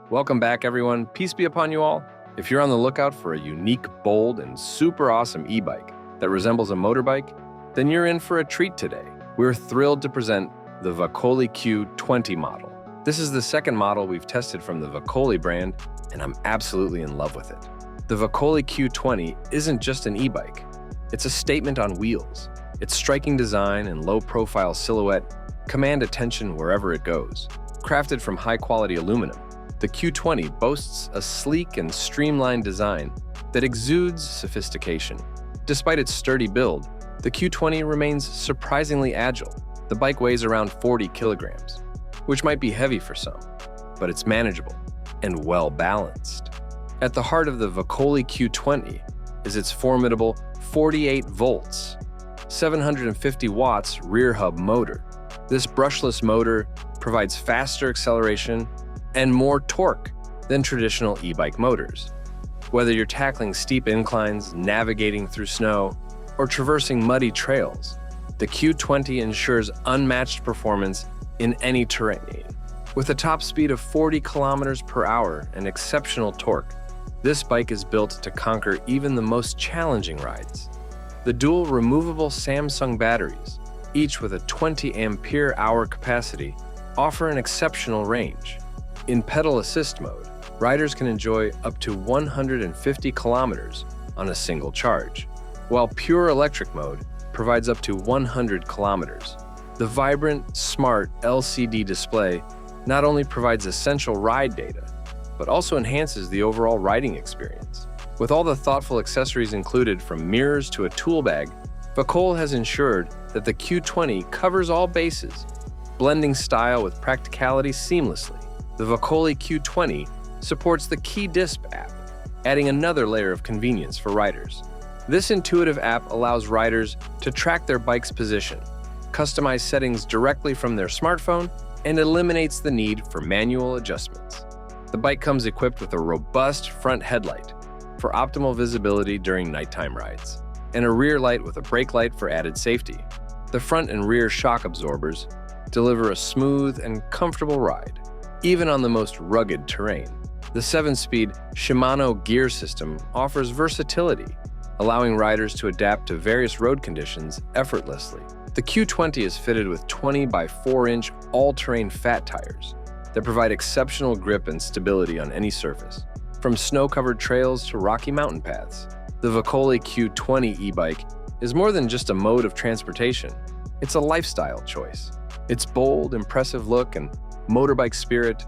Welcome back, everyone. Peace be upon you all. If you're on the lookout for a unique, bold, and super awesome e-bike that resembles a motorbike, then you're in for a treat today. We're thrilled to present the Vakole Q20 model. This is the second model we've tested from the Vakole brand, and I'm absolutely in love with it. The Vakole Q20 isn't just an e-bike. It's a statement on wheels. Its striking design and low-profile silhouette command attention wherever it goes. Crafted from high-quality aluminum, the Q20 boasts a sleek and streamlined design that exudes sophistication. Despite its sturdy build, the Q20 remains surprisingly agile. The bike weighs around 40 kilograms, which might be heavy for some, but it's manageable and well-balanced. At the heart of the Vakole Q20 is its formidable 48 volts, 750 watts rear hub motor. This brushless motor provides faster acceleration and more torque than traditional e-bike motors. Whether you're tackling steep inclines, navigating through snow, or traversing muddy trails, the Q20 ensures unmatched performance in any terrain. With a top speed of 40 kilometers per hour and exceptional torque, this bike is built to conquer even the most challenging rides. The dual removable Samsung batteries, each with a 20 ampere-hour capacity, offer an exceptional range. In pedal assist mode, riders can enjoy up to 150 kilometers on a single charge, while pure electric mode provides up to 100 kilometers. The vibrant, smart LCD display not only provides essential ride data, but also enhances the overall riding experience. With all the thoughtful accessories included, from mirrors to a tool bag, Vakole has ensured that the Q20 covers all bases, blending style with practicality seamlessly. The Vakole Q20 supports the Key-Disp app, adding another layer of convenience for riders. This intuitive app allows riders to track their bike's position, customize settings directly from their smartphone, and eliminates the need for manual adjustments. The bike comes equipped with a robust front headlight for optimal visibility during nighttime rides, and a rear light with a brake light for added safety. The front and rear shock absorbers deliver a smooth and comfortable ride, even on the most rugged terrain. The 7-speed Shimano gear system offers versatility, allowing riders to adapt to various road conditions effortlessly. The Q20 is fitted with 20 by 4-inch all-terrain fat tires that provide exceptional grip and stability on any surface. From snow-covered trails to rocky mountain paths, the Vakole Q20 e-bike is more than just a mode of transportation. It's a lifestyle choice. Its bold, impressive look and motorbike spirit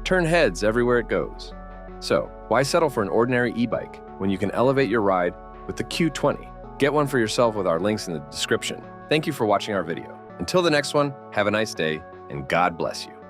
turn heads everywhere it goes. So, why settle for an ordinary e-bike when you can elevate your ride with the Q20? Get one for yourself with our links in the description. Thank you for watching our video. Until the next one, have a nice day, and God bless you.